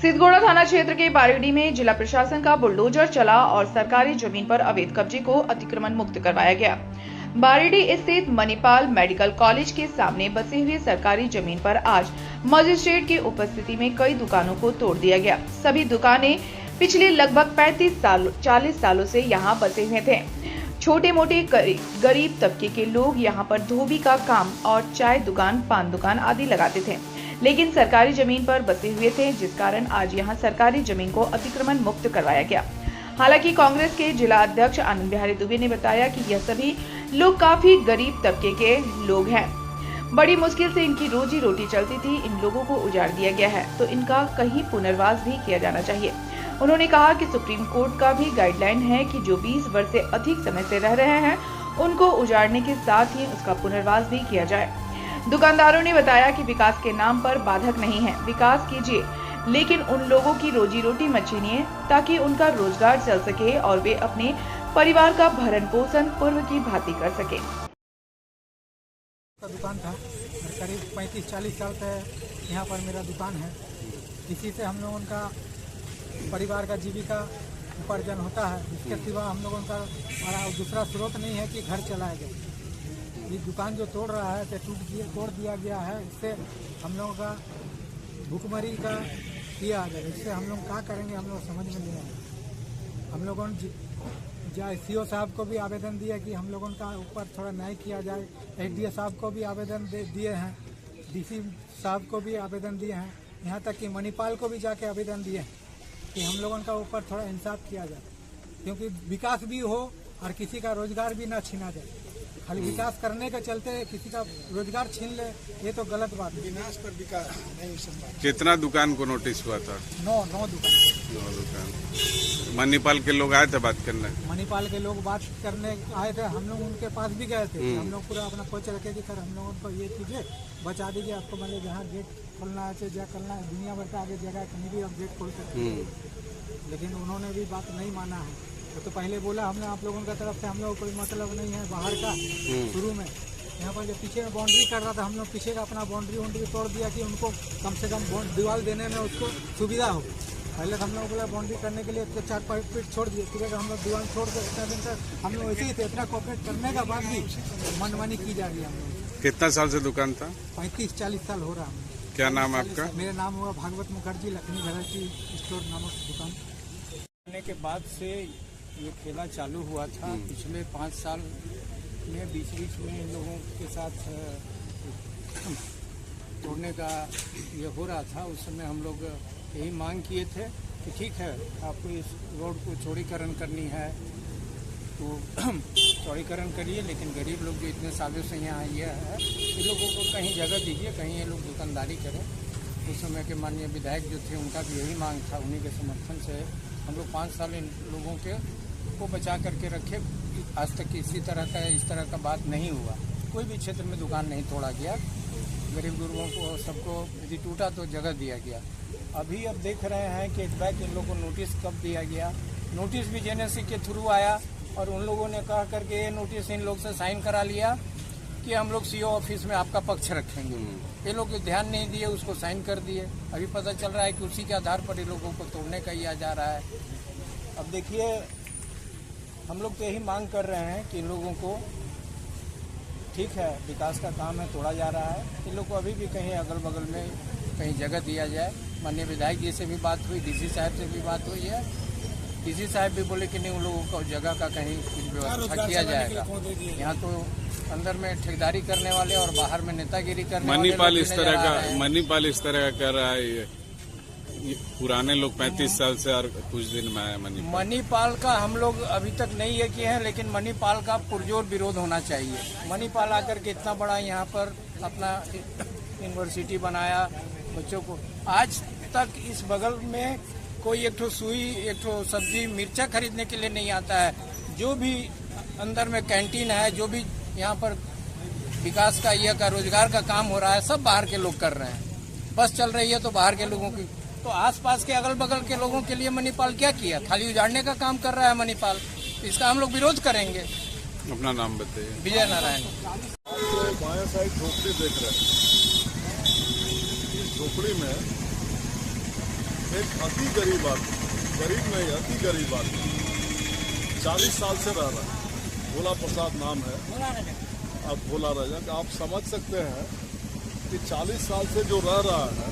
सिद्धगोड़ा थाना क्षेत्र के बारीडी में जिला प्रशासन का बुलडोजर चला और सरकारी जमीन पर अवैध कब्जे को अतिक्रमण मुक्त करवाया गया। बारीडी स्थित मणिपाल मेडिकल कॉलेज के सामने बसे हुए सरकारी जमीन पर आज मजिस्ट्रेट की उपस्थिति में कई दुकानों को तोड़ दिया गया। सभी दुकानें पिछले लगभग 40 सालों से यहाँ बसे हुए थे। छोटे मोटे गरीब तबके के लोग यहाँ पर धोबी का काम और चाय दुकान, पान दुकान आदि लगाते थे, लेकिन सरकारी जमीन पर बसे हुए थे, जिस कारण आज यहां सरकारी जमीन को अतिक्रमण मुक्त करवाया गया। हालांकि कांग्रेस के जिला अध्यक्ष आनंद बिहारी दुबे ने बताया कि यह सभी लोग काफी गरीब तबके के लोग हैं, बड़ी मुश्किल से इनकी रोजी रोटी चलती थी। इन लोगों को उजाड़ दिया गया है तो इनका कहीं पुनर्वास भी किया जाना चाहिए। उन्होंने कहा कि सुप्रीम कोर्ट का भी गाइडलाइन है कि जो 20 वर्ष से अधिक समय से रह रहे हैं उनको उजाड़ने के साथ ही उसका पुनर्वास भी किया जाए। दुकानदारों ने बताया कि विकास के नाम पर बाधक नहीं है, विकास कीजिए, लेकिन उन लोगों की रोजी रोटी मत छीनिए ताकि उनका रोजगार चल सके और वे अपने परिवार का भरण पोषण पूर्व की भांति कर सके। दुकान था, करीब 35-40 साल से यहाँ पर मेरा दुकान है। इसी से हम लोगों का परिवार का जीविका उपार्जन होता है। इसके सिवा हम लोगों का दूसरा स्रोत नहीं है कि घर चलाया जाए। ये दुकान जो तोड़ रहा है तोड़ दिया गया है, इससे हम लोगों का भूखमरी का किया जाए। इससे हम लोग क्या करेंगे हम लोग समझ में नहीं आया। हम लोगों ने सीओ साहब को भी आवेदन दिया कि हम लोगों का ऊपर थोड़ा न्याय किया जाए। एसडीओ साहब को भी आवेदन दिए हैं, डीसी साहब को भी आवेदन दिए हैं, यहाँ तक कि मणिपाल को भी जाके आवेदन दिए हैं कि हम लोगों का ऊपर थोड़ा इंसाफ किया जाए, क्योंकि विकास भी हो और किसी का रोजगार भी ना छीना जाए। खाली विकास करने के चलते किसी का रोजगार छीन ले, ये तो गलत बात है। विनाश पर विकास नहीं संभव। कितना दुकान को नोटिस हुआ था? 9 दुकान। 9 दुकान। मणिपाल के लोग आए थे बात करने? मणिपाल के लोग बात करने आए थे, हम लोग उनके पास भी गए थे। हम लोग पूरा अपना पक्ष रखे कि सर हम लोगों को ये कीजिए, बचा दीजिए, आपको मतलब जहाँ गेट खोलना है चाहे करना है, दुनिया भर का आगे जगह कहीं भी आप गेट खोल सकते हैं। लेकिन उन्होंने भी बात नहीं माना है। तो पहले बोला हमने आप लोगों की तरफ से हम लोग कोई मतलब नहीं है बाहर का। शुरू में यहाँ पर जो पीछे में बाउंड्री कर रहा था, हम लोग पीछे का अपना बाउंड्री तोड़ दिया कि उनको कम से कम दीवार देने में उसको सुविधा हो। पहले तो हम लोग बोला बाउंड्री करने के लिए 4-5 फीट छोड़ दिए, फिर हम लोग दीवार छोड़ कर इतना दिन तक हम लोग ऐसे ही थे। इतना कोऑपरेट करने का बाद भी मनमानी की जा रही है। हम लोग कितना साल से दुकान था? 35-40 साल हो रहा है। क्या नाम आपका? मेरा नाम हुआ भागवत मुखर्जी, लक्ष्मी वैरायटी स्टोर नामक दुकान। के बाद से ये खेला चालू हुआ था। पिछले 5 साल में बीच में इन लोगों के साथ तोड़ने का ये हो रहा था। उस समय हम लोग यही मांग किए थे कि ठीक है, आपको इस रोड को चौड़ीकरण करनी है तो चौड़ीकरण करिए, लेकिन गरीब लोग जो इतने सालों से यहाँ आए हैं इन लोगों को कहीं जगह दीजिए, कहीं ये लोग दुकानदारी करें। उस समय के माननीय विधायक जो थे उनका भी यही मांग था। उन्हीं के समर्थन से हम लोग 5 साल इन लोगों को बचा करके रखे। आज तक इस तरह का बात नहीं हुआ। कोई भी क्षेत्र में दुकान नहीं तोड़ा गया। गरीब गुरुओं को सबको यदि टूटा तो जगह दिया गया। अभी अब देख रहे हैं कि बैक इन लोगों को नोटिस कब दिया गया। नोटिस भी जेएनएससी के थ्रू आया और उन लोगों ने कहा करके ये नोटिस इन लोग से साइन करा लिया कि हम लोग सीओ ऑफिस में आपका पक्ष रखेंगे। ये लोग ध्यान नहीं दिए, उसको साइन कर दिए। अभी पता चल रहा है कि उसी के आधार पर ये लोगों को तोड़ने का किया जा रहा है। अब देखिए, हम लोग तो यही मांग कर रहे हैं कि इन लोगों को ठीक है, विकास का काम है, तोड़ा जा रहा है, इन लोग को अभी भी कहीं अगल बगल में कहीं जगह दिया जाए। माननीय विधायक जी से भी बात हुई, डीसी साहब से भी बात हुई है। डीसी साहब भी बोले कि नहीं, उन लोगों को जगह का कहीं व्यवस्था किया जाएगा। यहाँ तो अंदर में ठेकेदारी करने वाले और बाहर में नेतागिरी करने वाले मणिपाल इस तरह का कर रहा है। ये पुराने लोग 35 साल से और कुछ दिन में आया मणिपाल का हम लोग अभी तक नहीं ये किए हैं, लेकिन मणिपाल का पुरजोर विरोध होना चाहिए। मणिपाल आकर के इतना बड़ा यहाँ पर अपना यूनिवर्सिटी बनाया बच्चों को। आज तक इस बगल में कोई एक ठो सुई, एक ठो सब्जी, मिर्चा खरीदने के लिए नहीं आता है। जो भी अंदर में कैंटीन है, जो भी यहाँ पर विकास का ये का रोजगार का काम हो रहा है, सब बाहर के लोग कर रहे हैं। बस चल रही है तो बाहर के लोगों की, तो आसपास के अगल बगल के लोगों के लिए मणिपाल क्या किया? खाली उजाड़ने का काम कर रहा है मणिपाल। इसका हम लोग विरोध करेंगे। अपना नाम बताइए। विजय नारायण। बाया साइड झोपड़ी देख रहे हैं। इस झोपड़ी में एक अति गरीब आदमी, गरीब नहीं अति गरीब आदमी 40 साल से रह रहा है, भोला प्रसाद नाम है, अब भोला रजक। आप समझ सकते हैं कि 40 साल से जो रह रहा है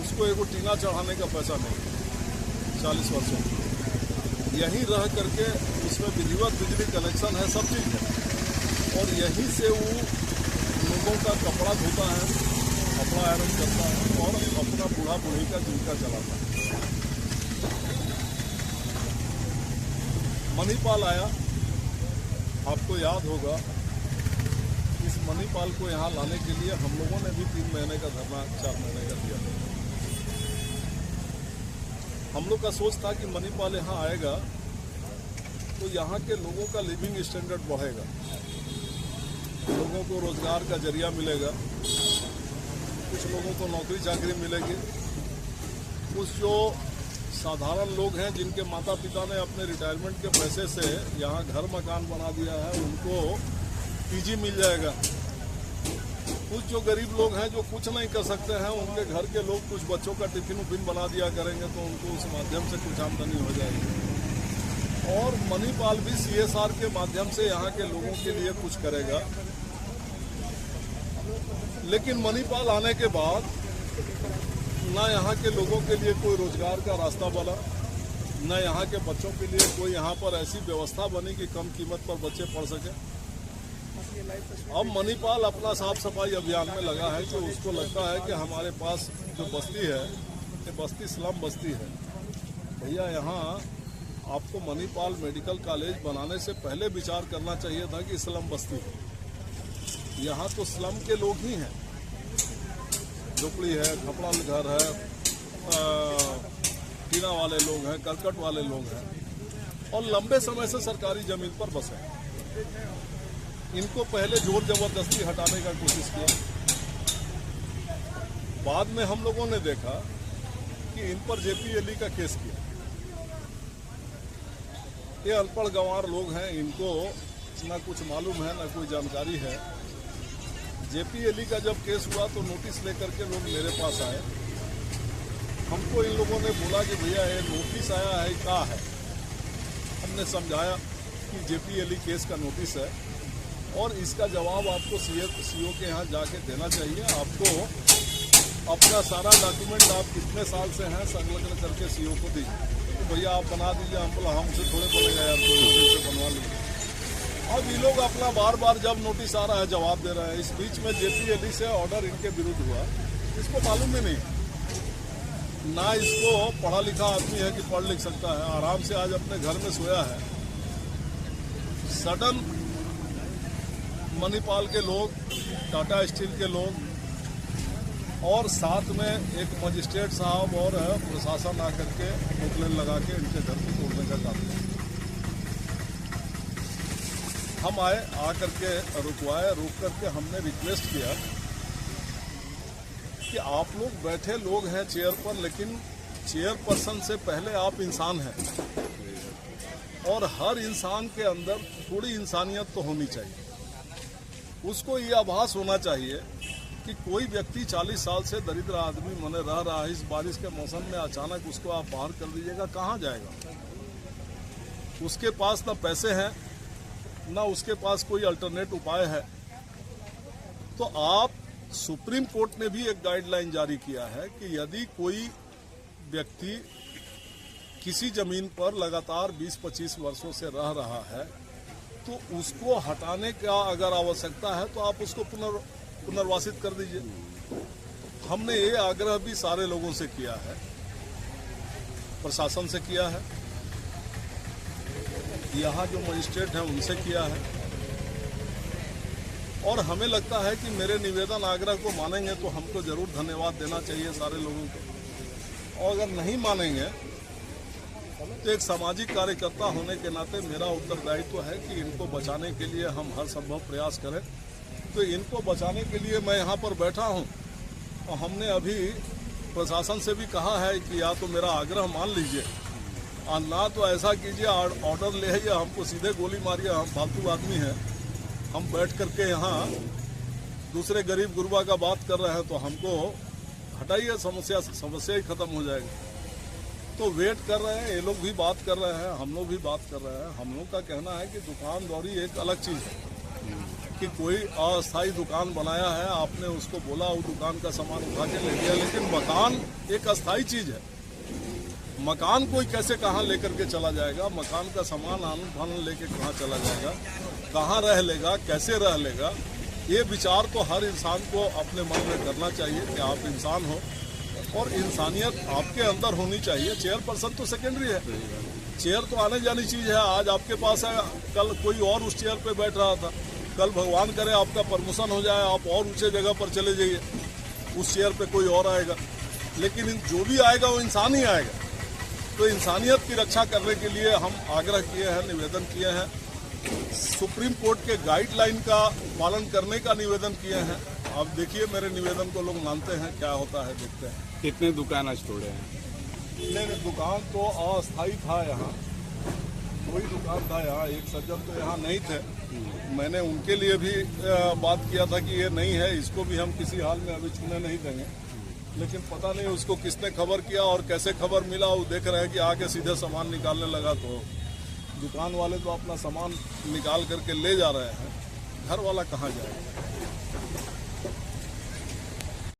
उसको एगो टीना चढ़ाने का पैसा नहीं, 40 वर्षों यहीं रह करके उसमें विधिवत बिजली कनेक्शन है, सब चीज़ है, और यहीं से वो लोगों का कपड़ा धोता है, कपड़ा आयरन करता है और अपना बूढ़ा बूढ़ी का जीविका चलाता है। मणिपाल आया, आपको याद होगा, इस मणिपाल को यहाँ लाने के लिए हम लोगों ने भी 3 महीने का धरना 4 महीने का दिया। हम लोग का सोच था कि मणिपाल यहाँ आएगा तो यहाँ के लोगों का लिविंग स्टैंडर्ड बढ़ेगा, लोगों को रोजगार का जरिया मिलेगा, कुछ लोगों को नौकरी चाकरी मिलेगी, कुछ जो साधारण लोग हैं जिनके माता पिता ने अपने रिटायरमेंट के पैसे से यहाँ घर मकान बना दिया है उनको पीजी मिल जाएगा, कुछ जो गरीब लोग हैं जो कुछ नहीं कर सकते हैं उनके घर के लोग कुछ बच्चों का टिफिन उफिन बना दिया करेंगे तो उनको उस माध्यम से कुछ आमदनी हो जाएगी, और मणिपाल भी CSR के माध्यम से यहाँ के लोगों के लिए कुछ करेगा। लेकिन मणिपाल आने के बाद ना यहाँ के लोगों के लिए कोई रोजगार का रास्ता बना, न यहाँ के बच्चों के लिए कोई यहाँ पर ऐसी व्यवस्था बनी कि कम कीमत पर बच्चे पढ़ सके। अब मणिपाल अपना साफ सफाई अभियान में लगा है कि उसको लगता है कि हमारे पास जो बस्ती है ये बस्ती स्लम बस्ती है। भैया यहाँ आपको मणिपाल मेडिकल कॉलेज बनाने से पहले विचार करना चाहिए था कि स्लम बस्ती है। यहाँ तो स्लम के लोग ही हैं, झोपड़ी है, खपड़ा घर है, टीना वाले लोग हैं, करकट वाले लोग हैं और लंबे समय से सरकारी जमीन पर बसे हैं। इनको पहले जोर जबरदस्ती हटाने का कोशिश किया, बाद में हम लोगों ने देखा कि इन पर JPLE का केस किया। ये अनपढ़ गंवार लोग हैं, इनको ना कुछ मालूम है ना कोई जानकारी है। JPLE का जब केस हुआ तो नोटिस लेकर के लोग मेरे पास आए, हमको इन लोगों ने बोला कि भैया ये नोटिस आया है क्या है। हमने समझाया कि JPLE केस का नोटिस है और इसका जवाब आपको CO के यहाँ जाके देना चाहिए। आपको अपना सारा डॉक्यूमेंट आप कितने साल से हैं संलग्न करके CO को दीजिए। तो भैया आप बना दीजिए, हम बोला हमसे थोड़े बोलेगा यार, तो बनवा लीजिए। अब ये लोग अपना बार बार जब नोटिस आ रहा है जवाब दे रहे हैं। इस बीच में JPLE से ऑर्डर इनके विरुद्ध हुआ, इसको मालूम ही नहीं, ना इसको पढ़ा लिखा आदमी है कि पढ़ लिख सकता है, आराम से आज अपने घर में सोया है। सडन मणिपाल के लोग, टाटा स्टील के लोग और साथ में एक मजिस्ट्रेट साहब और प्रशासन आकर के मुकलन लगा के इनके घर को तोड़ने का काम किया। हम आए, आकर के रुकवाए, रुक करके हमने रिक्वेस्ट किया कि आप लोग बैठे लोग हैं चेयर पर, लेकिन चेयरपर्सन से पहले आप इंसान हैं और हर इंसान के अंदर थोड़ी इंसानियत तो होनी चाहिए। उसको ये आभास होना चाहिए कि कोई व्यक्ति 40 साल से दरिद्र आदमी मने रह रहा है, इस बारिश के मौसम में अचानक उसको आप बाहर कर दीजिएगा, कहाँ जाएगा? उसके पास ना पैसे हैं ना उसके पास कोई अल्टरनेट उपाय है। तो आप, सुप्रीम कोर्ट ने भी एक गाइडलाइन जारी किया है कि यदि कोई व्यक्ति किसी जमीन पर लगातार 20-25 वर्षों से रह रहा है तो उसको हटाने का अगर आवश्यकता है तो आप उसको पुनर्वासित कर दीजिए। हमने ये आग्रह भी सारे लोगों से किया है, प्रशासन से किया है, यहाँ जो मजिस्ट्रेट हैं उनसे किया है, और हमें लगता है कि मेरे निवेदन आग्रह को मानेंगे तो हमको जरूर धन्यवाद देना चाहिए सारे लोगों को, और अगर नहीं मानेंगे तो एक सामाजिक कार्यकर्ता होने के नाते मेरा उत्तरदायित्व है कि इनको बचाने के लिए हम हर संभव प्रयास करें। तो इनको बचाने के लिए मैं यहाँ पर बैठा हूँ और हमने अभी प्रशासन से भी कहा है कि या तो मेरा आग्रह मान लीजिए और ना तो ऐसा कीजिए ऑर्डर ले आइए, हमको सीधे गोली मारिए, हम फालतू आदमी हैं, हम बैठ करके यहाँ दूसरे गरीब गुरबा का बात कर रहे हैं तो हमको हटाइए, समस्या ही खत्म हो जाएगी। तो वेट कर रहे हैं, ये लोग भी बात कर रहे हैं, हम लोग भी बात कर रहे हैं। हम लोग का कहना है कि दुकानदारी एक अलग चीज़ है कि कोई अस्थायी दुकान बनाया है, आपने उसको बोला वो दुकान का सामान उठा के ले लिया, लेकिन मकान एक अस्थायी चीज़ है। मकान कोई कैसे कहाँ लेकर के चला जाएगा, मकान का सामान आनन फानन लेके कहाँ चला जाएगा, कहाँ रह लेगा, कैसे रह लेगा, ये विचार तो हर इंसान को अपने मन में करना चाहिए कि आप इंसान हो और इंसानियत आपके अंदर होनी चाहिए। चेयरपर्सन तो सेकेंडरी है, चेयर तो आने जानी चीज़ है। आज आपके पास है, कल कोई और उस चेयर पे बैठ रहा था, कल भगवान करे आपका प्रमोशन हो जाए, आप और ऊंचे जगह पर चले जाइए, उस चेयर पे कोई और आएगा, लेकिन जो भी आएगा वो इंसान ही आएगा। तो इंसानियत की रक्षा करने के लिए हम आग्रह किए हैं, निवेदन किए हैं, सुप्रीम कोर्ट के गाइडलाइन का पालन करने का निवेदन किए हैं। अब देखिए मेरे निवेदन को लोग मानते हैं, क्या होता है देखते हैं। कितने दुकान आज तोड़े हैं? नहीं, दुकान तो अस्थायी था, यहाँ कोई दुकान था, यहाँ एक सज्जन तो यहाँ नहीं थे, मैंने उनके लिए भी बात किया था कि ये नहीं है, इसको भी हम किसी हाल में अभी छूने नहीं देंगे, लेकिन पता नहीं उसको किसने खबर किया और कैसे खबर मिला। वो देख रहे हैं कि आके सीधे सामान निकालने लगा, तो दुकान वाले तो अपना सामान निकाल करके ले जा रहे हैं, घर वाला कहाँ जाएगा।